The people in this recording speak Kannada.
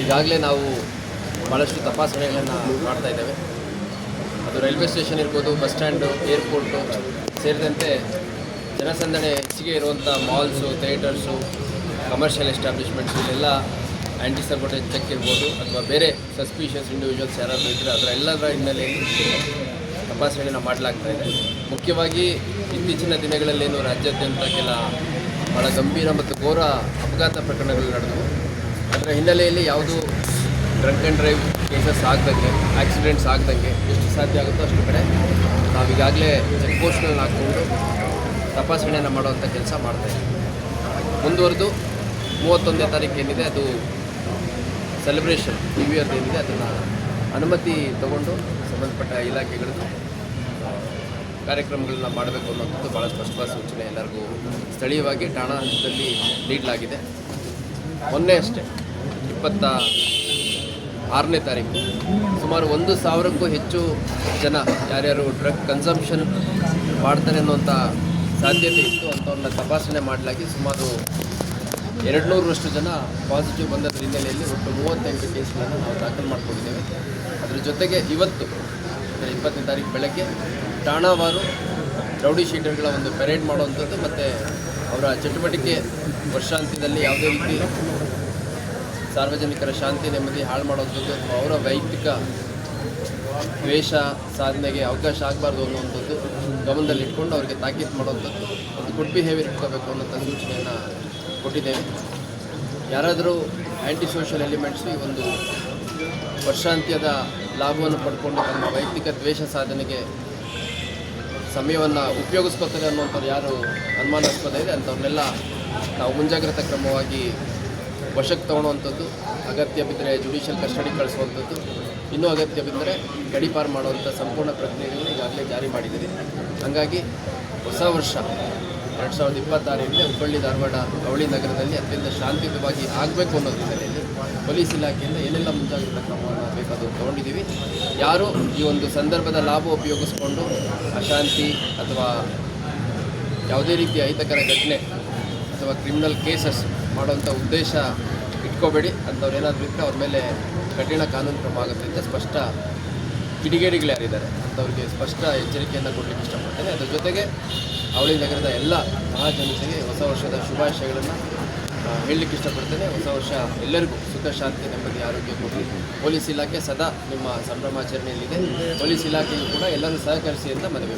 ಈಗಾಗಲೇ ನಾವು ಭಾಳಷ್ಟು ತಪಾಸಣೆಗಳನ್ನು ಮಾಡ್ತಾ ಇದ್ದೇವೆ. ಅದು ರೈಲ್ವೆ ಸ್ಟೇಷನ್ ಇರ್ಬೋದು, ಬಸ್ ಸ್ಟ್ಯಾಂಡು, ಏರ್ಪೋರ್ಟು ಸೇರಿದಂತೆ ಜನಸಂದಣಿ ಹೆಚ್ಚಿಗೆ ಇರುವಂಥ ಮಾಲ್ಸು, ಥಿಯೇಟರ್ಸು, ಕಮರ್ಷಿಯಲ್ ಎಸ್ಟಾಬ್ಲಿಷ್ಮೆಂಟ್ಸ್ ಇಲ್ಲೆಲ್ಲ ಆ್ಯಂಟಿ ಸಬೋಟೇಜ್ ಚೆಕ್ ಇರ್ಬೋದು ಅಥವಾ ಬೇರೆ ಸಸ್ಪಿಷಿಯಸ್ ಇಂಡಿವಿಜುವಲ್ಸ್ ಯಾರಾದರೂ ಇದ್ದರೆ ಅದರ ಎಲ್ಲದರ ಹಿನ್ನೆಲೆಯಲ್ಲಿ ತಪಾಸಣೆಯನ್ನು ಮಾಡಲಾಗ್ತಾಯಿದೆ. ಮುಖ್ಯವಾಗಿ ಇತ್ತೀಚಿನ ದಿನಗಳಲ್ಲೇನು ರಾಜ್ಯಾದ್ಯಂತ ಕೆಲ ಭಾಳ ಗಂಭೀರ ಮತ್ತು ಘೋರ ಅಪಘಾತ ಪ್ರಕರಣಗಳು ನಡೆದವು. ಅದರ ಹಿನ್ನೆಲೆಯಲ್ಲಿ ಯಾವುದು ಡ್ರಂಕ್ ಆ್ಯಂಡ್ ಡ್ರೈವ್ ಕೇಸಸ್ ಆಗದಂಗೆ, ಆಕ್ಸಿಡೆಂಟ್ಸ್ ಆಗದಂಗೆ ಎಷ್ಟು ಸಾಧ್ಯ ಆಗುತ್ತೋ ಅಷ್ಟು ಕಡೆ ನಾವೀಗಾಗಲೇ ಚೆಕ್ ಪೋಸ್ಟ್ಗಳನ್ನ ಹಾಕ್ಕೊಂಡು ತಪಾಸಣೆಯನ್ನು ಮಾಡುವಂಥ ಕೆಲಸ ಮಾಡ್ತಾಯಿದ್ದೀವಿ. ಮುಂದುವರೆದು 31ನೇ ತಾರೀಕು ಏನಿದೆ ಅದು ಸೆಲೆಬ್ರೇಷನ್ ನ್ಯೂ ಇಯರ್ದು ಏನಿದೆ ಅದನ್ನು ಅನುಮತಿ ತಗೊಂಡು ಸಂಬಂಧಪಟ್ಟ ಇಲಾಖೆಗಳು ಕಾರ್ಯಕ್ರಮಗಳನ್ನ ಮಾಡಬೇಕು ಅನ್ನೋದು ಭಾಳ ಸ್ಪಷ್ಟವಾದ ಸೂಚನೆ ಎಲ್ಲರಿಗೂ ಸ್ಥಳೀಯವಾಗಿ ಠಾಣಾ ಹಂತದಲ್ಲಿ ನೀಡಲಾಗಿದೆ. ಮೊನ್ನೆ ಅಷ್ಟೇ 26ನೇ ತಾರೀಕು ಸುಮಾರು 1,000ಕ್ಕೂ ಹೆಚ್ಚು ಜನ ಯಾರ್ಯಾರು ಡ್ರಗ್ ಕನ್ಸಂಪ್ಷನ್ ಮಾಡ್ತಾರೆ ಅನ್ನೋಂಥ ಸಾಧ್ಯತೆ ಇತ್ತು. ಅಂಥವ್ರನ್ನ ತಪಾಸಣೆ ಮಾಡಲಾಗಿ ಸುಮಾರು 200ರಷ್ಟು ಜನ ಪಾಸಿಟಿವ್ ಬಂದದ್ರ ಹಿನ್ನೆಲೆಯಲ್ಲಿ ಒಟ್ಟು 38 ಕೇಸ್ಗಳನ್ನು ನಾವು ದಾಖಲು ಮಾಡ್ಕೊಂಡಿದ್ದೇವೆ. ಅದರ ಜೊತೆಗೆ ಇವತ್ತು 20ನೇ ತಾರೀಕು ಬೆಳಗ್ಗೆ ಠಾಣಾವಾರು ರೌಡಿ ಶೀಟರ್ಗಳ ಒಂದು ಪೆರೇಡ್ ಮಾಡುವಂಥದ್ದು ಮತ್ತು ಅವರ ಚಟುವಟಿಕೆ ವರ್ಷಾಂತ್ಯದಲ್ಲಿ ಯಾವುದೇ ರೀತಿ ಸಾರ್ವಜನಿಕರ ಶಾಂತಿ ನೆಮ್ಮದಿ ಹಾಳು ಮಾಡುವಂಥದ್ದು ಅಥವಾ ಅವರ ವೈಯಕ್ತಿಕ ದ್ವೇಷ ಸಾಧನೆಗೆ ಅವಕಾಶ ಆಗಬಾರ್ದು ಅನ್ನುವಂಥದ್ದು ಗಮನದಲ್ಲಿಟ್ಕೊಂಡು ಅವರಿಗೆ ತಾಕೀತು ಮಾಡುವಂಥದ್ದು ಒಂದು ಗುಡ್ ಬಿಹೇವಿಯರ್ ಇಟ್ಕೋಬೇಕು ಅನ್ನೋಂಥ ಸೂಚನೆಯನ್ನು ಕೊಟ್ಟಿದ್ದೇವೆ. ಯಾರಾದರೂ ಆ್ಯಂಟಿ ಸೋಷಿಯಲ್ ಎಲಿಮೆಂಟ್ಸ್ ಈ ಒಂದು ವರ್ಷಾಂತ್ಯದ ಲಾಭವನ್ನು ಪಡ್ಕೊಂಡು ತಮ್ಮ ವೈಯಕ್ತಿಕ ದ್ವೇಷ ಸಾಧನೆಗೆ ಸಮಯವನ್ನು ಉಪಯೋಗಿಸ್ಕೊತಾರೆ ಅನ್ನುವಂಥವ್ರು ಯಾರು ಅನುಮಾನಾಸ್ಪದ ಇದೆ ಅಂಥವ್ರನ್ನೆಲ್ಲ ನಾವು ಮುಂಜಾಗ್ರತಾ ಕ್ರಮವಾಗಿ ವಶಕ್ಕೆ ತೊಗೊಳ್ಳುವಂಥದ್ದು, ಅಗತ್ಯ ಬಿದ್ದರೆ ಜುಡಿಷಿಯಲ್ ಕಸ್ಟಡಿ ಕಳಿಸುವಂಥದ್ದು, ಇನ್ನೂ ಅಗತ್ಯ ಬಿದ್ದರೆ ಗಡೀಪಾರು ಮಾಡುವಂಥ ಸಂಪೂರ್ಣ ಪ್ರಕ್ರಿಯೆಗಳನ್ನು ಈಗಾಗಲೇ ಜಾರಿ ಮಾಡಿದ್ದೀವಿ. ಹಾಗಾಗಿ ಹೊಸ ವರ್ಷ 2026 ಹುಬ್ಬಳ್ಳಿ ಧಾರವಾಡ ಅವಳಿ ನಗರದಲ್ಲಿ ಅತ್ಯಂತ ಶಾಂತಿಯುತವಾಗಿ ಆಗಬೇಕು ಅನ್ನೋ ಹಿನ್ನೆಲೆಯಲ್ಲಿ ಪೊಲೀಸ್ ಇಲಾಖೆಯಿಂದ ಏನೆಲ್ಲ ಮುಂಜಾಗ್ರತಾ ಕ್ರಮವನ್ನು ಬೇಕಾದರೂ ತೊಗೊಂಡಿದ್ದೀವಿ. ಯಾರು ಈ ಒಂದು ಸಂದರ್ಭದ ಲಾಭ ಉಪಯೋಗಿಸ್ಕೊಂಡು ಅಶಾಂತಿ ಅಥವಾ ಯಾವುದೇ ರೀತಿಯ ಅಹಿತಕರ ಘಟನೆ ಅಥವಾ ಕ್ರಿಮಿನಲ್ ಕೇಸಸ್ ಮಾಡುವಂಥ ಉದ್ದೇಶ ಇಟ್ಕೋಬೇಡಿ. ಅಂಥವ್ರು ಏನಾದರೂ ಇದ್ದರೆ ಅವ್ರ ಮೇಲೆ ಕಠಿಣ ಕಾನೂನು ಕ್ರಮ ಆಗುತ್ತೆ ಅಂತ ಸ್ಪಷ್ಟ ಕಿಡಿಗೇಡಿಗಳು ಯಾರಿದ್ದಾರೆ ಅಂಥವ್ರಿಗೆ ಸ್ಪಷ್ಟ ಎಚ್ಚರಿಕೆಯನ್ನು ಕೊಡಲಿಕ್ಕೆ ಇಷ್ಟಪಡ್ತೇನೆ. ಅದರ ಜೊತೆಗೆ ಅವಳಿ ನಗರದ ಎಲ್ಲ ಮಹಾಜನತೆಗೆ ಹೊಸ ವರ್ಷದ ಶುಭಾಶಯಗಳನ್ನು ಹೇಳಲಿಕ್ಕೆ ಇಷ್ಟಪಡ್ತೇನೆ. ಹೊಸ ವರ್ಷ ಎಲ್ಲರಿಗೂ ಸುಖ, ಶಾಂತಿ, ನೆಮ್ಮದಿ, ಆರೋಗ್ಯ ಕೊಡಲಿ. ಪೊಲೀಸ್ ಇಲಾಖೆ ಸದಾ ನಿಮ್ಮ ಸಂಭ್ರಮಾಚರಣೆಯಲ್ಲಿದೆ. ಪೊಲೀಸ್ ಇಲಾಖೆಯು ಕೂಡ ಎಲ್ಲರೂ ಸಹಕರಿಸಿ ಅಂತ ಮನವಿ.